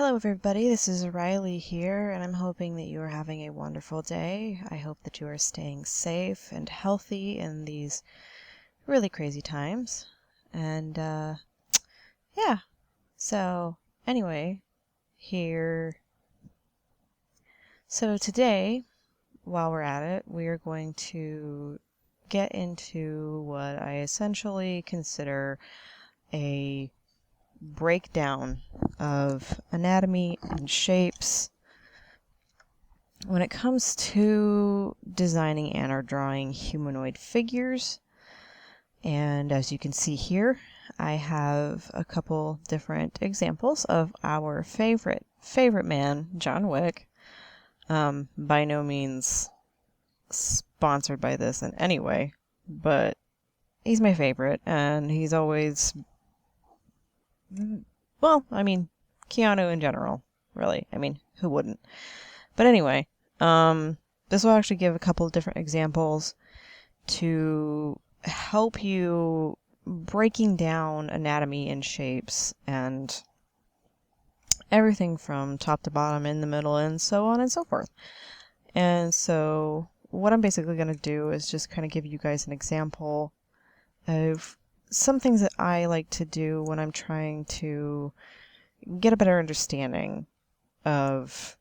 Hello, everybody. This is Riley here, and I'm hoping that you are having a wonderful day. I hope that you are staying safe and healthy in these really crazy times. And, yeah. So, anyway, here. So, today, while we're at it, we are going to get into what I essentially consider a breakdown of anatomy and shapes when it comes to designing and or drawing humanoid figures. And as you can see here, I have a couple different examples of our favorite man, John Wick. By no means sponsored by this in any way, but he's my favorite, and he's always, well, I mean, Keanu in general, really. I mean, who wouldn't? But anyway, this will actually give a couple of different examples to help you breaking down anatomy and shapes and everything from top to bottom, in the middle, and so on and so forth. And so what I'm basically going to do is just kind of give you guys an example of some things that I like to do when I'm trying to get a better understanding of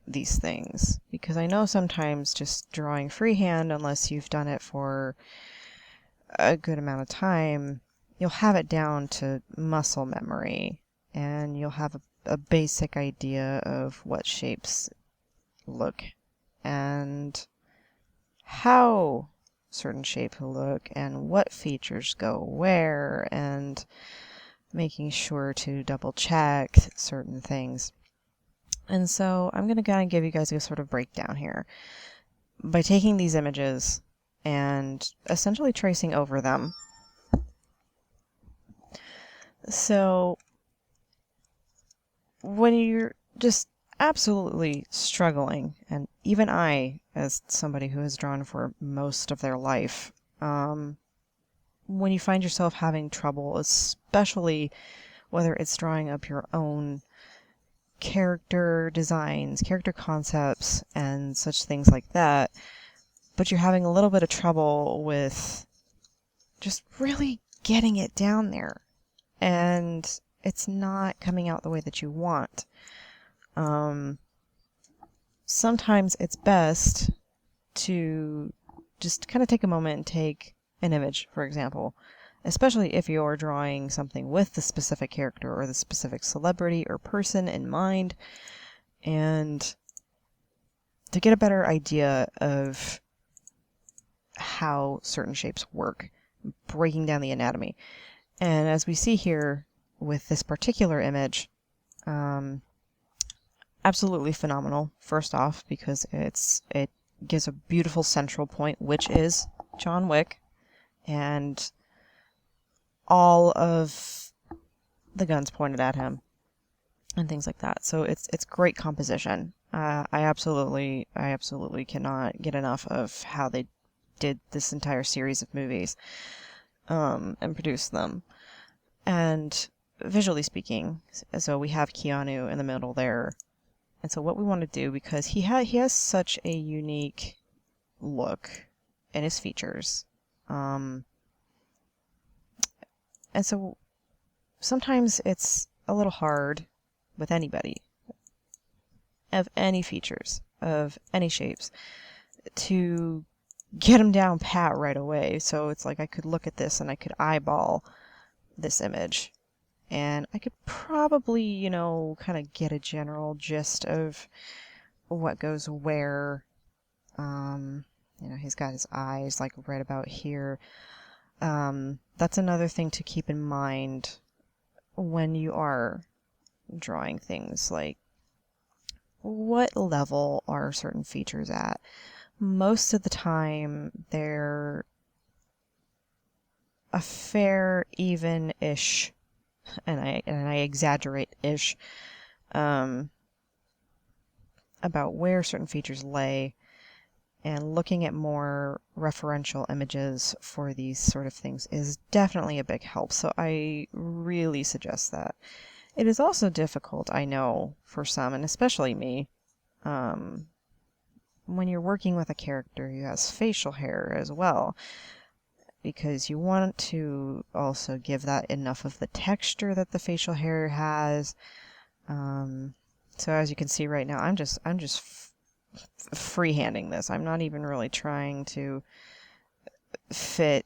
these things, because I know sometimes just drawing freehand, unless you've done it for a good amount of time, you'll have it down to muscle memory, and you'll have a basic idea of what shapes look and how certain shapes look and what features go where, and making sure to double check certain things. And so I'm going to kind of give you guys a sort of breakdown here by taking these images and essentially tracing over them. So when you're just absolutely struggling, and even I, as somebody who has drawn for most of their life, when you find yourself having trouble, especially whether it's drawing up your own character designs, character concepts, and such things like that, but you're having a little bit of trouble with just really getting it down there, and it's not coming out the way that you want. Sometimes it's best to just kind of take a moment and take an image, for example, especially if you're drawing something with the specific character or the specific celebrity or person in mind, and to get a better idea of how certain shapes work, breaking down the anatomy. And as we see here with this particular image, absolutely phenomenal, first off, because it gives a beautiful central point, which is John Wick, and all of the guns pointed at him and things like that. So it's great composition. I absolutely cannot get enough of how they did this entire series of movies and produced them. And visually speaking, so we have Keanu in the middle there. And so what we want to do, because he has such a unique look in his features, and so sometimes it's a little hard with anybody of any features, of any shapes, to get them down pat right away. So it's like I could look at this and I could eyeball this image, and I could probably, kind of get a general gist of what goes where. He's got his eyes like right about here. That's another thing to keep in mind when you are drawing things, like what level are certain features at. Most of the time they're a fair even-ish, and I exaggerate ish, about where certain features lay, and looking at more referential images for these sort of things is definitely a big help. So I really suggest that. It is also difficult, I know, for some, and especially me, when you're working with a character who has facial hair as well, because you want to also give that enough of the texture that the facial hair has. So as you can see right now, I'm just freehanding this. I'm not even really trying to fit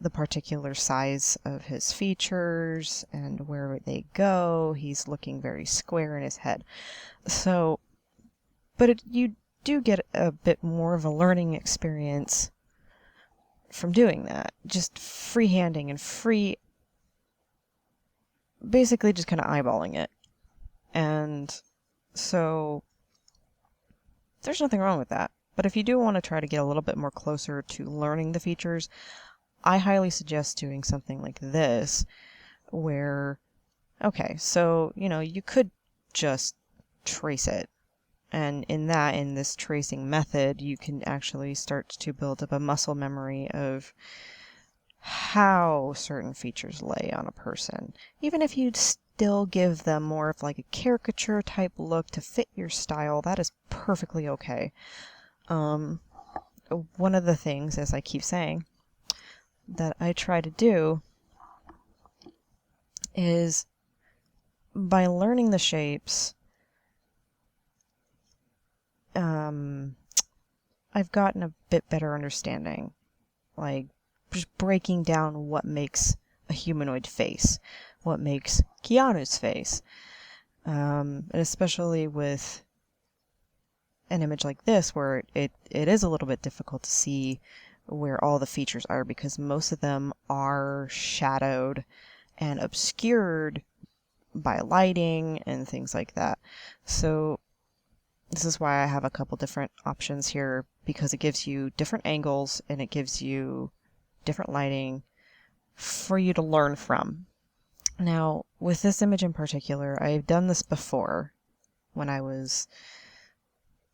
the particular size of his features and where they go. He's looking very square in his head. So, but you do get a bit more of a learning experience from doing that. Just freehanding and basically just kind of eyeballing it. And so there's nothing wrong with that. But if you do want to try to get a little bit more closer to learning the features, I highly suggest doing something like this, where, okay, so, you could just trace it. And in this tracing method, you can actually start to build up a muscle memory of how certain features lay on a person. Even if you still give them more of like a caricature type look to fit your style, that is perfectly okay. One of the things, as I keep saying, that I try to do is, by learning the shapes, I've gotten a bit better understanding, like just breaking down what makes a humanoid face, what makes Keanu's face, and especially with an image like this, where it is a little bit difficult to see where all the features are, because most of them are shadowed and obscured by lighting and things like that. So this is why I have a couple different options here, because it gives you different angles and it gives you different lighting for you to learn from. Now, with this image in particular, I've done this before when I was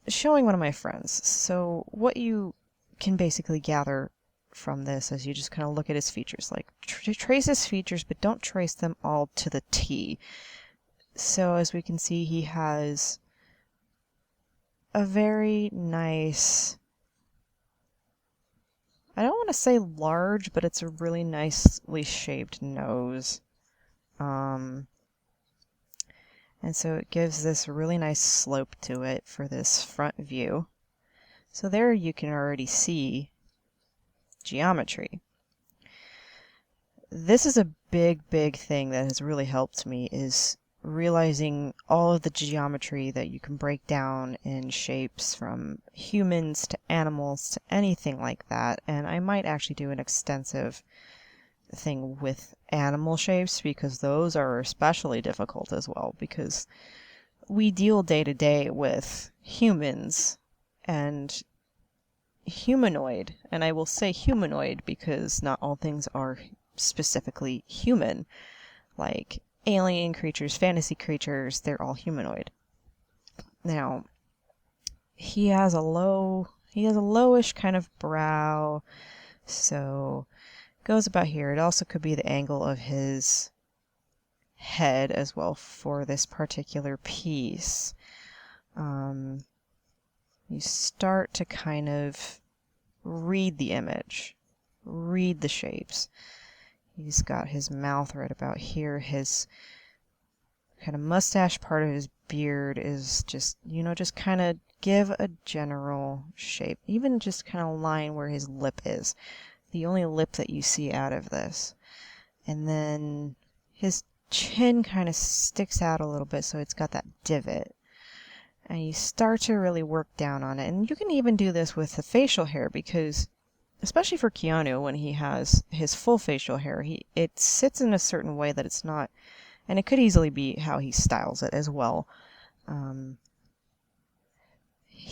showing one of my friends. So what you can basically gather from this is you just kind of look at his features, like trace his features, but don't trace them all to the T. So as we can see, he has a very nice, I don't want to say large, but it's a really nicely shaped nose. And so it gives this really nice slope to it for this front view. So there you can already see geometry. This is a big thing that has really helped me, is realizing all of the geometry that you can break down in shapes, from humans to animals to anything like that. And I might actually do an extensive thing with animal shapes, because those are especially difficult as well, because we deal day to day with humans and humanoid, and I will say humanoid because not all things are specifically human. Like alien creatures, fantasy creatures, they're all humanoid. Now, he has a lowish kind of brow, so it goes about here. It also could be the angle of his head as well for this particular piece. You start to kind of read the image, read the shapes. He's got his mouth right about here. His kind of mustache part of his beard is just, just kind of give a general shape. Even just kind of line where his lip is. The only lip that you see out of this. And then his chin kind of sticks out a little bit, so it's got that divot. And you start to really work down on it. And you can even do this with the facial hair, because especially for Keanu, when he has his full facial hair, it sits in a certain way that it's not, and it could easily be how he styles it as well.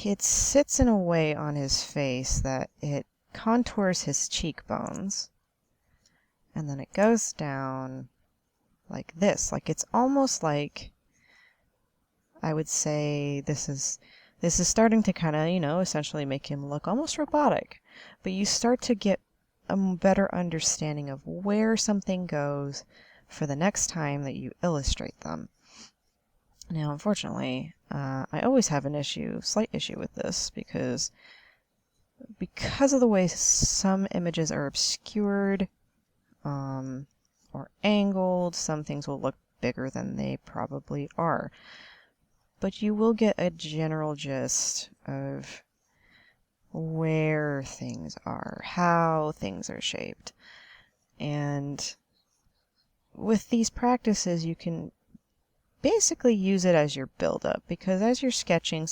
It sits in a way on his face that it contours his cheekbones, and then it goes down like this. Like, it's almost like, I would say this is starting to kind of, essentially make him look almost robotic. But you start to get a better understanding of where something goes for the next time that you illustrate them. Now, unfortunately, I always have slight issue with this because of the way some images are obscured or angled, some things will look bigger than they probably are. But you will get a general gist of where things are, how things are shaped. And with these practices, you can basically use it as your build-up, because as you're sketching,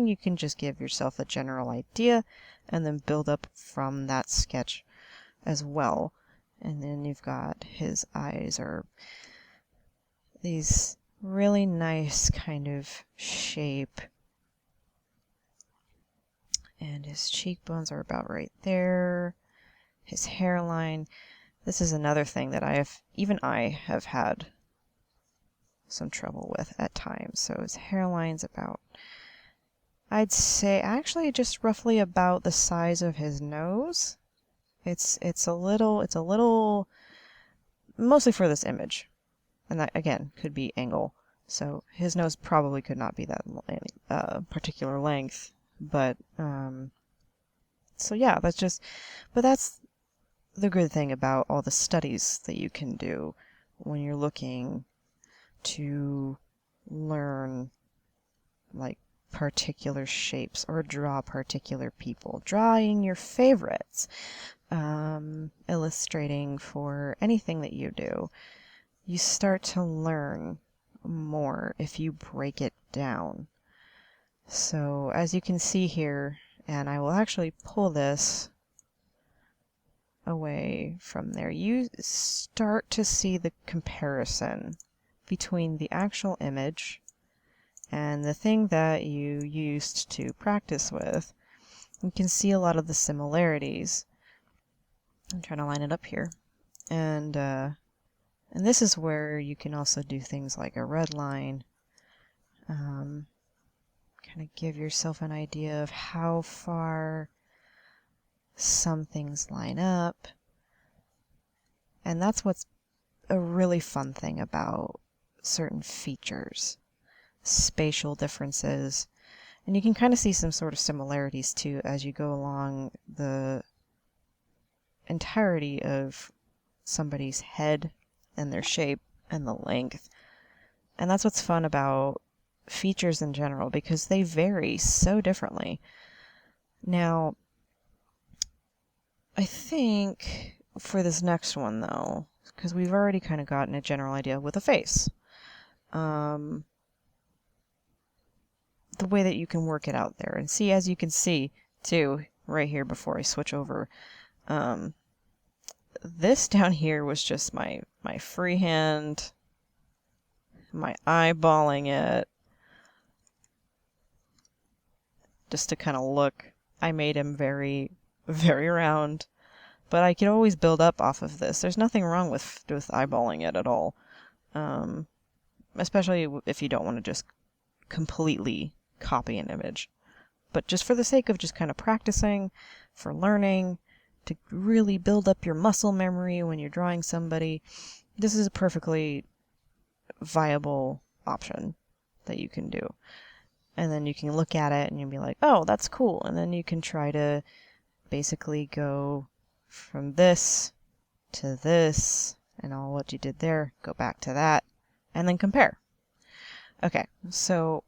you can just give yourself a general idea and then build up from that sketch as well. And then you've got his eyes are these really nice kind of shape, and his cheekbones are about right there. His hairline. This is another thing that I have had some trouble with at times. So his hairline's about, I'd say actually just roughly about the size of his nose. It's a little mostly for this image, and that again could be angle. So his nose probably could not be that particular length, but so yeah, that's the good thing about all the studies that you can do when you're looking to learn like particular shapes or draw particular people, drawing your favorites, illustrating for anything that you do. You start to learn more if you break it down. So as you can see here, and I will actually pull this away from there, you start to see the comparison between the actual image and the thing that you used to practice with. You can see a lot of the similarities. I'm trying to line it up here. And this is where you can also do things like a red line. Kind of give yourself an idea of how far some things line up. And that's what's a really fun thing about certain features, spatial differences. And you can kind of see some sort of similarities too as you go along the entirety of somebody's head and their shape and the length. And that's what's fun about features in general, because they vary so differently. Now, I think for this next one though, because we've already kind of gotten a general idea with a face, the way that you can work it out there and see, as you can see too right here before I switch over, this down here was just my freehand, my eyeballing it just to kind of look. I made him very, very round, but I could always build up off of this. There's nothing wrong with eyeballing it at all, especially if you don't want to just completely copy an image. But just for the sake of just kind of practicing, for learning, to really build up your muscle memory when you're drawing somebody, this is a perfectly viable option that you can do. And then you can look at it and you'll be like, oh, that's cool. And then you can try to basically go from this to this, and all what you did there, go back to that, and then compare. Okay, so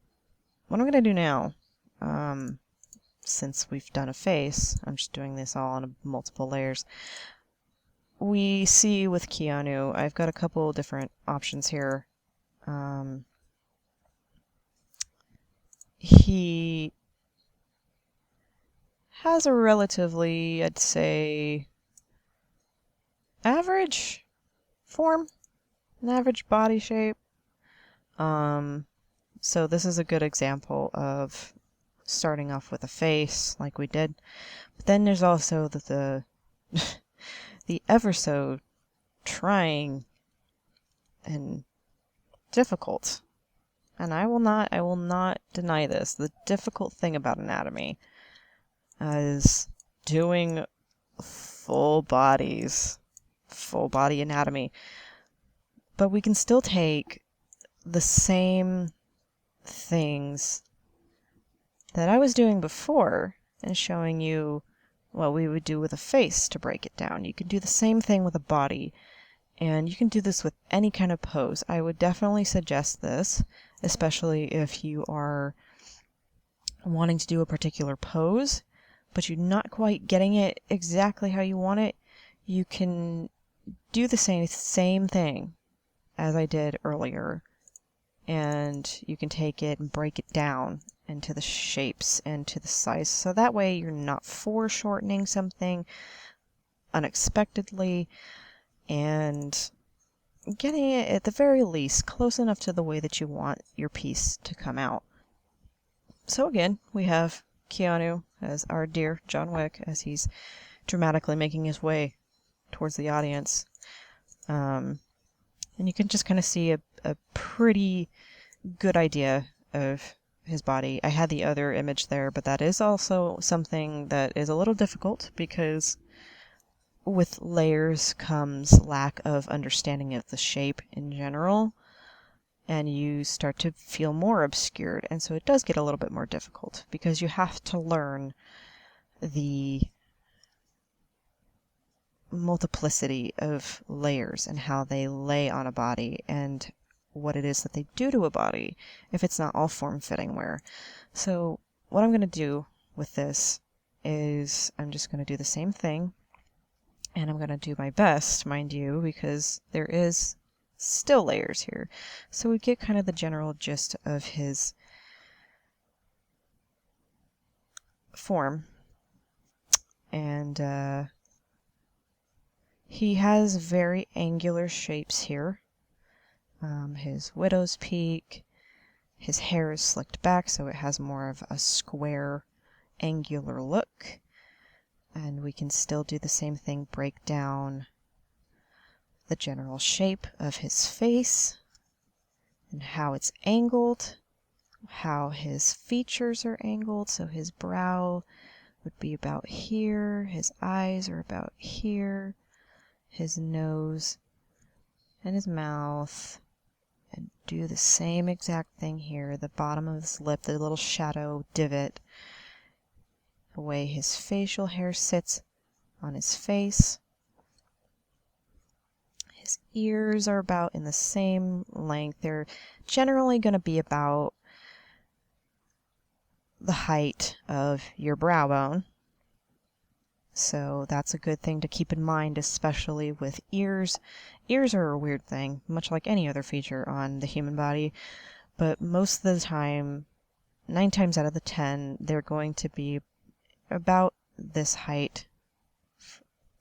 what I'm going to do now, since we've done a face, I'm just doing this all on multiple layers. We see with Keanu, I've got a couple different options here. He has a relatively, I'd say, average form, an average body shape. So this is a good example of starting off with a face like we did. But then there's also the ever so trying and difficult, and I will not deny this, the difficult thing about anatomy is doing full body anatomy. But we can still take the same things that I was doing before and showing you what we would do with a face to break it down. You can do the same thing with a body, and you can do this with any kind of pose. I would definitely suggest this, especially if you are wanting to do a particular pose, but you're not quite getting it exactly how you want it. You can do the same thing as I did earlier, and you can take it and break it down into the shapes and to the size. So that way you're not foreshortening something unexpectedly and getting it at the very least close enough to the way that you want your piece to come out. So again, we have Keanu as our dear John Wick as he's dramatically making his way towards the audience. And you can just kind of see a pretty good idea of his body. I had the other image there, but that is also something that is a little difficult because with layers comes lack of understanding of the shape in general, and you start to feel more obscured, and so it does get a little bit more difficult because you have to learn the multiplicity of layers and how they lay on a body and what it is that they do to a body if it's not all form-fitting wear. So what I'm going to do with this is I'm just going to do the same thing, and I'm going to do my best, mind you, because there is still layers here. So we get kind of the general gist of his form. And he has very angular shapes here. His widow's peak, his hair is slicked back so it has more of a square, angular look. And we can still do the same thing, break down the general shape of his face and how it's angled, how his features are angled. So his brow would be about here, his eyes are about here, his nose and his mouth, and do the same exact thing here, the bottom of his lip, the little shadow divot, the way his facial hair sits on his face. His ears are about in the same length. They're generally going to be about the height of your brow bone. So that's a good thing to keep in mind, especially with ears. Ears are a weird thing, much like any other feature on the human body, but most of the time, 9 times out of the 10, they're going to be about this height.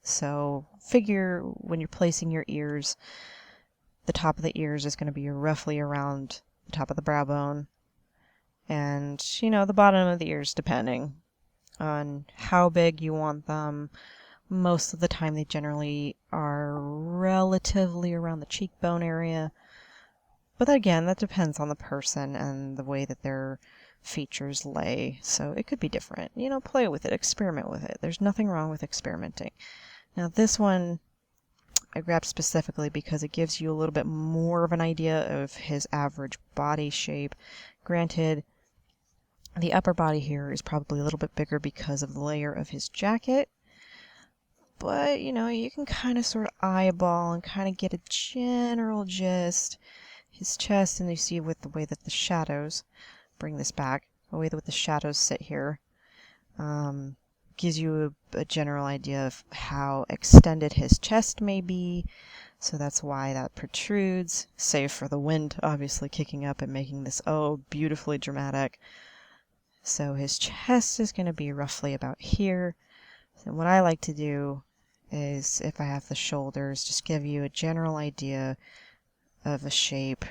So figure when you're placing your ears, the top of the ears is going to be roughly around the top of the brow bone, and, the bottom of the ears depending on how big you want them. Most of the time they generally are relatively around the cheekbone area. But again, that depends on the person and the way that their features lay. So it could be different. Play with it, experiment with it. There's nothing wrong with experimenting. Now this one I grabbed specifically because it gives you a little bit more of an idea of his average body shape. Granted, the upper body here is probably a little bit bigger because of the layer of his jacket. But, you can kind of sort of eyeball and kind of get a general gist. His chest, and you see with the way that the shadows, bring this back, the way that the shadows sit here, gives you a general idea of how extended his chest may be. So that's why that protrudes, save for the wind obviously kicking up and making this, beautifully dramatic. So his chest is going to be roughly about here. And what I like to do is, if I have the shoulders, just give you a general idea of a shape,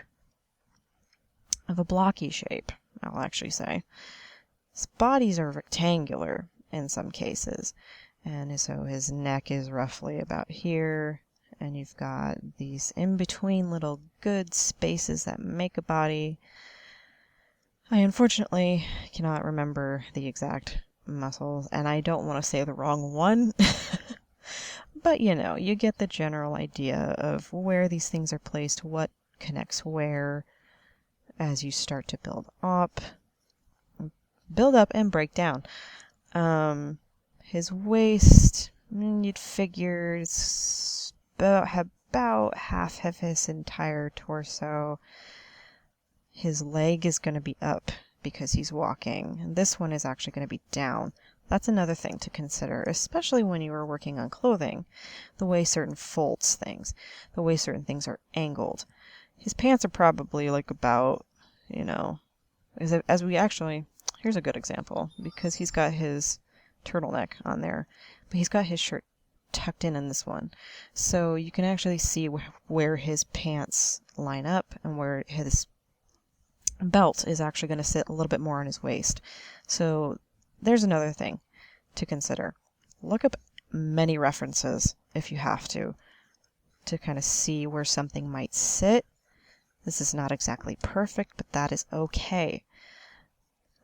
of a blocky shape, I'll actually say. His bodies are rectangular in some cases, and so his neck is roughly about here, and you've got these in-between little good spaces that make a body. I unfortunately cannot remember the exact muscles, and I don't want to say the wrong one, But you get the general idea of where these things are placed, what connects where as you start to build up and break down. His waist, you'd figure it's about half of his entire torso. His leg is going to be up because he's walking, and this one is actually going to be down. That's another thing to consider, especially when you are working on clothing, the way certain folds things, the way certain things are angled. His pants are probably like about, as we actually, here's a good example, because he's got his turtleneck on there, but he's got his shirt tucked in this one. So you can actually see where his pants line up and where his belt is actually going to sit a little bit more on his waist. So there's another thing to consider. Look up many references if you have to kind of see where something might sit. This is not exactly perfect, but that is okay.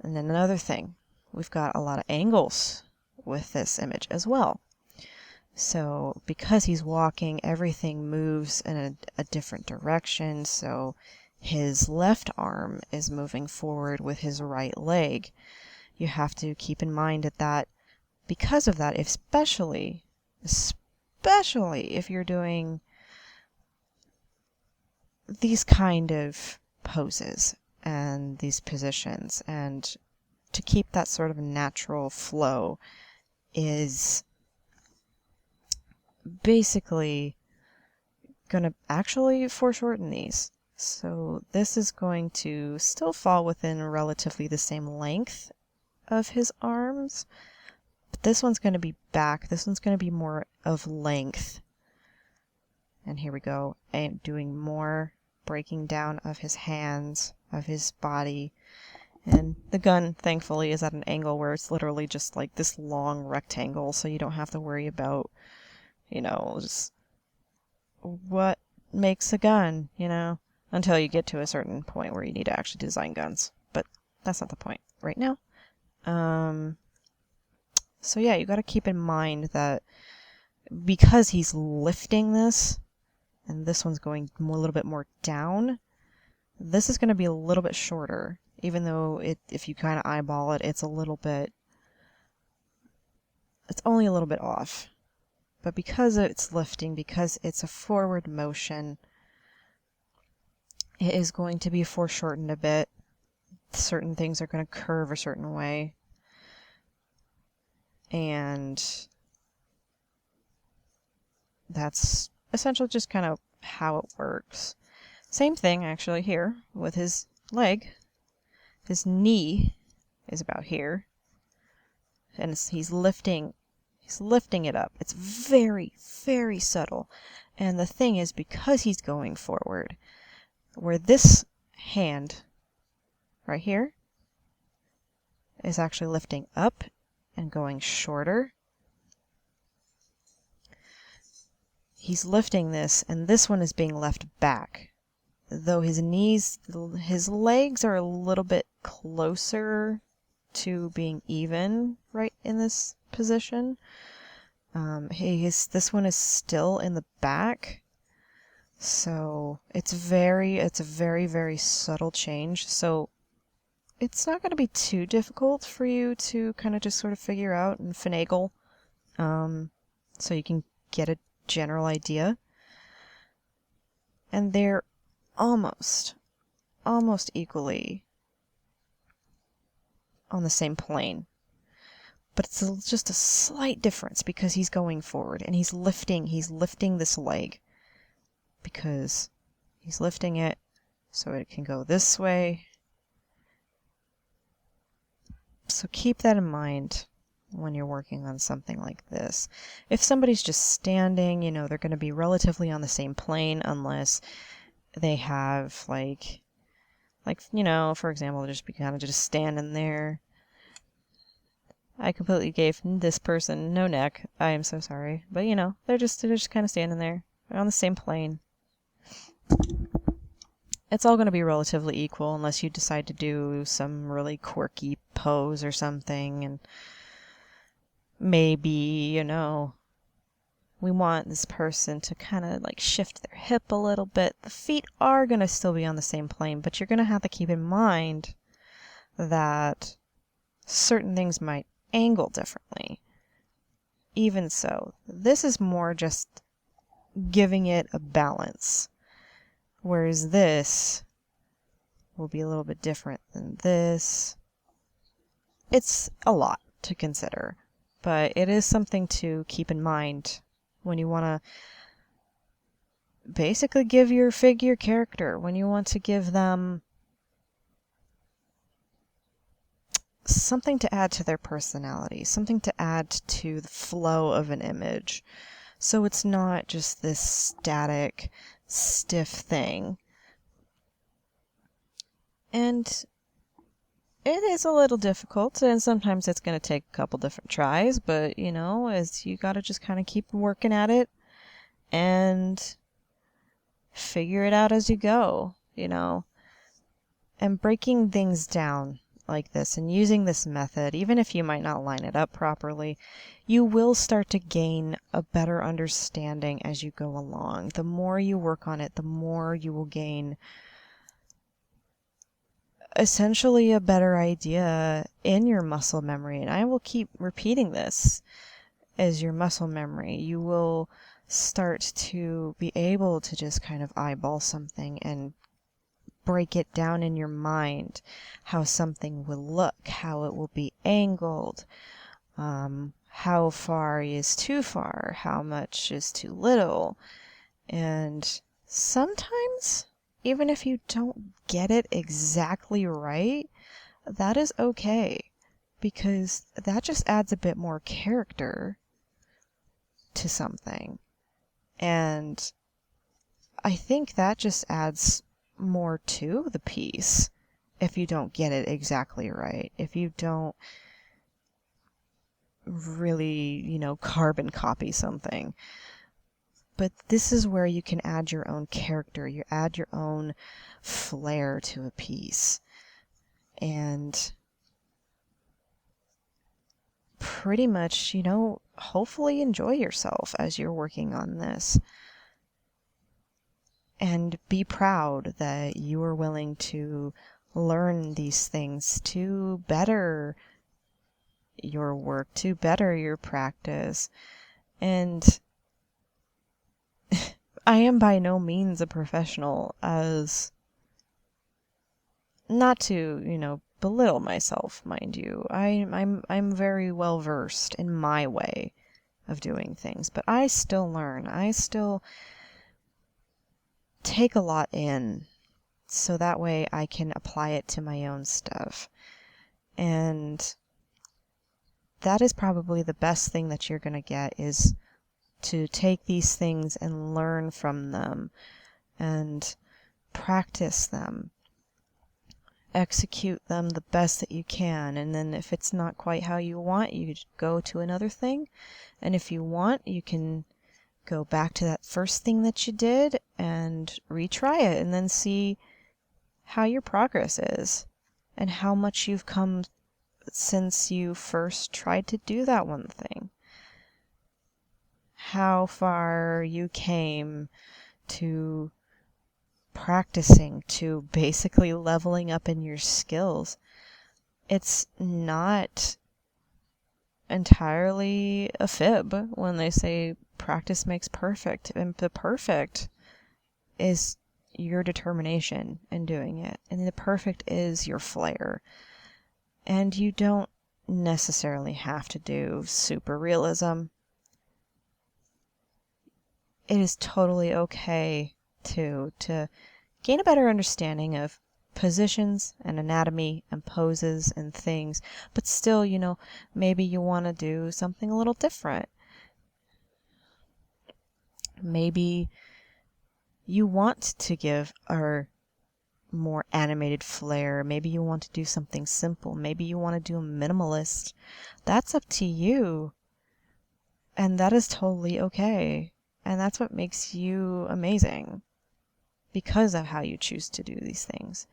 And then another thing, we've got a lot of angles with this image as well. So because he's walking, everything moves in a different direction. So his left arm is moving forward with his right leg. You have to keep in mind that because of that, especially if you're doing these kind of poses and these positions, and to keep that sort of natural flow is basically going to actually foreshorten these. So this is going to still fall within relatively the same length of his arms, but this one's going to be back. This one's going to be more of length. And here we go. I am doing more breaking down of his hands, of his body. And the gun, thankfully, is at an angle where it's literally just like this long rectangle, so you don't have to worry about, just what makes a gun, until you get to a certain point where you need to actually design guns. But that's not the point right now. So yeah, you got to keep in mind that because he's lifting this, and this one's going a little bit more down, this is going to be a little bit shorter, even though if you kind of eyeball it, it's only a little bit off. But because it's lifting, because it's a forward motion, it is going to be foreshortened a bit. Certain things are going to curve a certain way. And that's essentially just kind of how it works. Same thing actually here with his leg. His knee is about here, and he's lifting it up. It's very, very subtle. And the thing is, because he's going forward, where this hand right here is actually lifting up and going shorter, he's lifting this, and this one is being left back. Though his legs are a little bit closer to being even right in this position. This one is still in the back. So it's a very, very subtle change. So it's not going to be too difficult for you to kind of just sort of figure out and finagle. So you can get a general idea. And they're almost equally on the same plane. But it's just a slight difference because he's going forward and he's lifting this leg, because he's lifting it so it can go this way. So keep that in mind when you're working on something like this. If somebody's just standing, they're going to be relatively on the same plane, unless they have for example, just be kind of just standing there. I completely gave this person no neck. I am so sorry. But they're just kind of standing there. They're on the same plane. It's all going to be relatively equal unless you decide to do some really quirky pose or something, and maybe, we want this person to kind of like shift their hip a little bit. The feet are going to still be on the same plane, but you're going to have to keep in mind that certain things might angle differently. Even so, this is more just giving it a balance, whereas this will be a little bit different than this. It's a lot to consider, but it is something to keep in mind when you want to basically give your figure character, when you want to give them something to add to their personality, something to add to the flow of an image. So it's not just this static, stiff thing. And it is a little difficult, and sometimes it's going to take a couple different tries, but, as you got to just kind of keep working at it and figure it out as you go, and breaking things down like this and using this method, even if you might not line it up properly, you will start to gain a better understanding as you go along. The more you work on it, the more you will gain essentially a better idea in your muscle memory. And I will keep repeating this as your muscle memory. You will start to be able to just kind of eyeball something and break it down in your mind, how something will look, how it will be angled, how far is too far, how much is too little. And sometimes, even if you don't get it exactly right, that is okay, because that just adds a bit more character to something. And I think that just adds more to the piece if you don't get it exactly right. If you don't really, carbon copy something. But this is where you can add your own character. You add your own flair to a piece. And pretty much, hopefully enjoy yourself as you're working on this. And be proud that you are willing to learn these things to better your work, to better your practice. And I am by no means a professional, as not to, belittle myself, mind you. I'm very well versed in my way of doing things, but I still learn. I still take a lot in, so that way I can apply it to my own stuff. And that is probably the best thing that you're going to get, is to take these things and learn from them and practice them, execute them the best that you can. And then if it's not quite how you want, you go to another thing. And if you want, you can go back to that first thing that you did and retry it, and then see how your progress is and how much you've come since you first tried to do that one thing. How far you came to practicing, to basically leveling up in your skills. It's not entirely a fib when they say practice makes perfect, and the perfect is your determination in doing it, and the perfect is your flair. And you don't necessarily have to do super realism. It is totally okay to gain a better understanding of positions and anatomy and poses and things, but still, maybe you want to do something a little different. Maybe you want to give a more animated flair. Maybe you want to do something simple. Maybe you want to do a minimalist. That's up to you. And that is totally okay. And that's what makes you amazing, because of how you choose to do these things.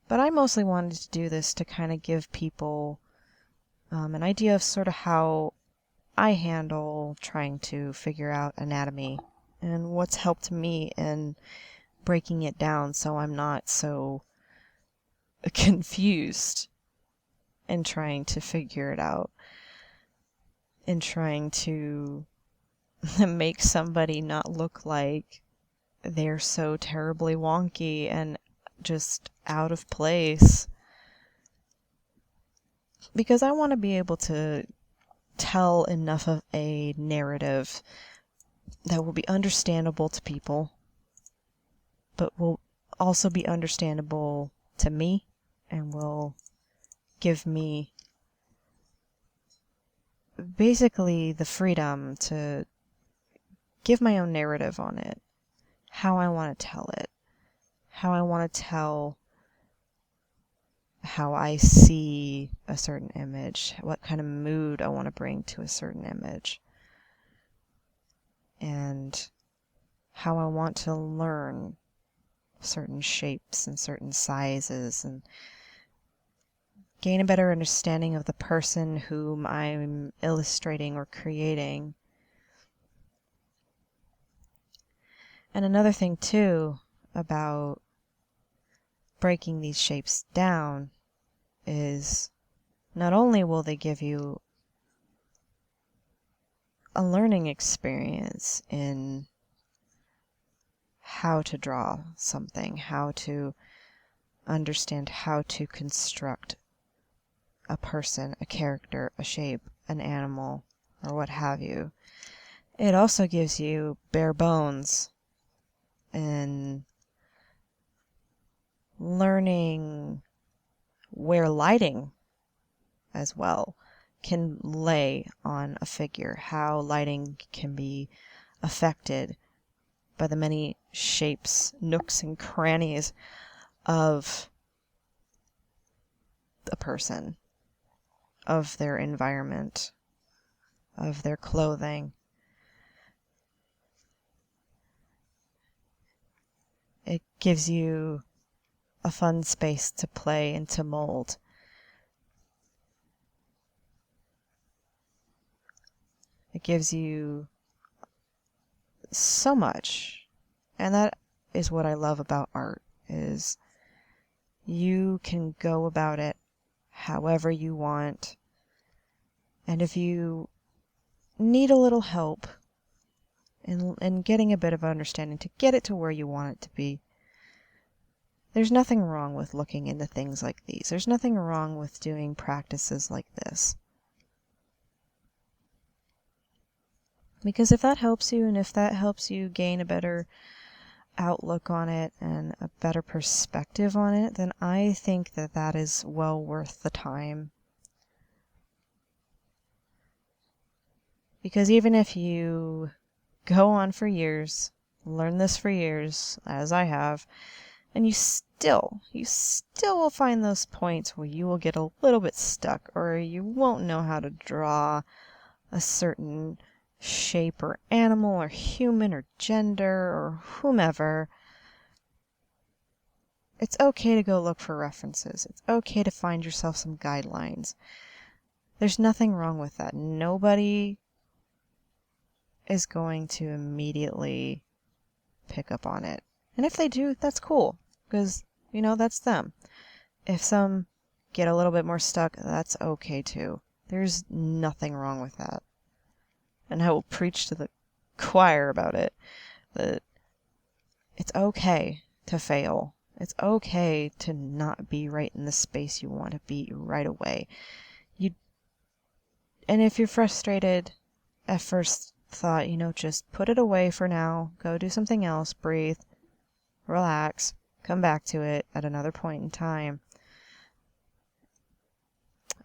But I mostly wanted to do this to kind of give people an idea of sort of how I handle trying to figure out anatomy and what's helped me in breaking it down so I'm not so confused in trying to figure it out, in trying to make somebody not look like they're so terribly wonky and just out of place. Because I want to be able to tell enough of a narrative that will be understandable to people, but will also be understandable to me and will give me basically the freedom to give my own narrative on it, how I want to tell it, how I want to tell how I see a certain image, what kind of mood I want to bring to a certain image, and how I want to learn certain shapes and certain sizes and gain a better understanding of the person whom I'm illustrating or creating. And another thing too about breaking these shapes down is not only will they give you a learning experience in how to draw something, how to understand how to construct a person, a character, a shape, an animal, or what have you. It also gives you bare bones in learning where lighting as well can lay on a figure, how lighting can be affected by the many shapes, nooks, and crannies of a person, of their environment, of their clothing. It gives you a fun space to play and to mold. It gives you so much. And that is what I love about art, is you can go about it however you want. And if you need a little help in getting a bit of understanding to get it to where you want it to be, there's nothing wrong with looking into things like these. There's nothing wrong with doing practices like this. Because if that helps you, and if that helps you gain a better outlook on it and a better perspective on it, then I think that that is well worth the time. Because even if you go on for years, learn this for years, as I have, and you still will find those points where you will get a little bit stuck, or you won't know how to draw a certain shape or animal or human or gender or whomever. It's okay to go look for references. It's okay to find yourself some guidelines. There's nothing wrong with that. Nobody is going to immediately pick up on it. And if they do, that's cool, because, that's them. If some get a little bit more stuck, that's okay too. There's nothing wrong with that. And I will preach to the choir about it, that it's okay to fail. It's okay to not be right in the space you want to be right away. And if you're frustrated at first thought, just put it away for now, go do something else, breathe, relax, come back to it at another point in time.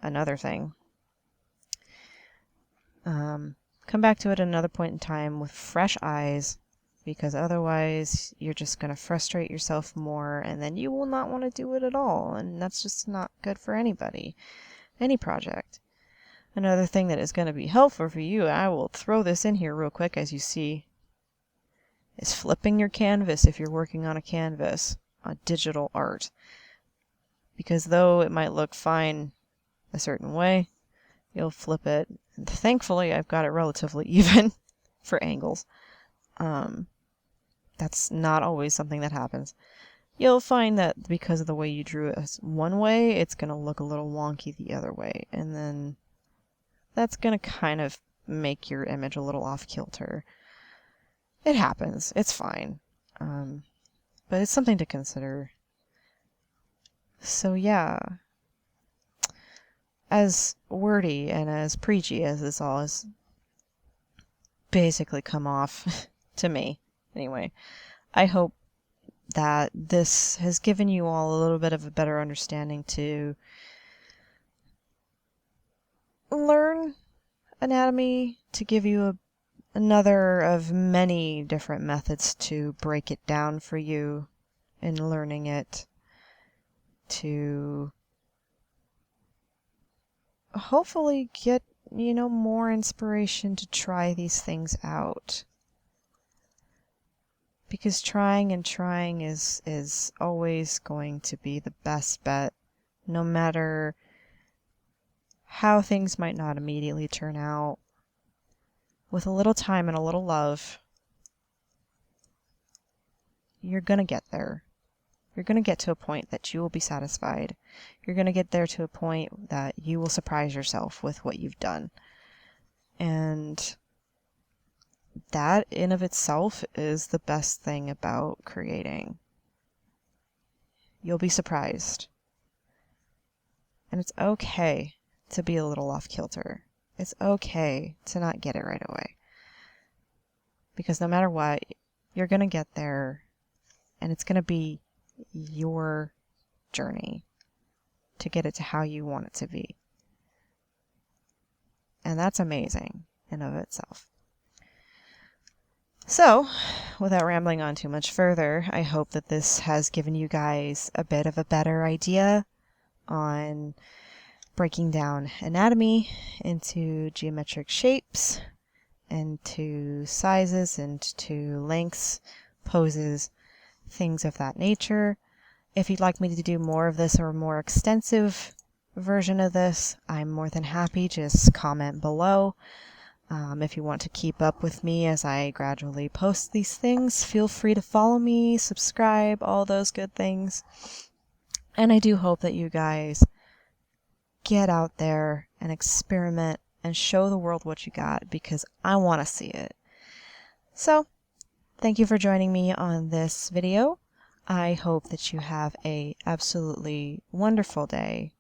Another thing. Come back to it at another point in time with fresh eyes, because otherwise you're just going to frustrate yourself more, and then you will not want to do it at all, and that's just not good for anybody, any project. Another thing that is going to be helpful for you, I will throw this in here real quick as you see, is flipping your canvas if you're working on a canvas, on digital art. Because though it might look fine a certain way, you'll flip it Thankfully, I've got it relatively even for angles. That's not always something that happens. You'll find that because of the way you drew it one way, it's going to look a little wonky the other way. And then that's going to kind of make your image a little off kilter. It happens. It's fine. But it's something to consider. So yeah, as wordy and as preachy as this all has basically come off to me, anyway, I hope that this has given you all a little bit of a better understanding to learn anatomy, to give you another of many different methods to break it down for you in learning it, to hopefully get, more inspiration to try these things out. Because trying and trying is always going to be the best bet, no matter how things might not immediately turn out. With a little time and a little love, you're going to get there. You're going to get to a point that you will be satisfied. You're going to get there to a point that you will surprise yourself with what you've done. And that in of itself is the best thing about creating. You'll be surprised. And it's okay to be a little off kilter. It's okay to not get it right away. Because no matter what, you're going to get there, and it's going to be your journey to get it to how you want it to be. And that's amazing in of itself. So, without rambling on too much further, I hope that this has given you guys a bit of a better idea on breaking down anatomy into geometric shapes, into sizes, into lengths, poses, things of that nature. If you'd like me to do more of this or a more extensive version of this, I'm more than happy. Just comment below. If you want to keep up with me as I gradually post these things, feel free to follow me, subscribe, all those good things. And I do hope that you guys get out there and experiment and show the world what you got, because I want to see it. So, thank you for joining me on this video. I hope that you have a absolutely wonderful day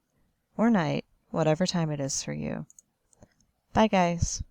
or night, whatever time it is for you. Bye, guys.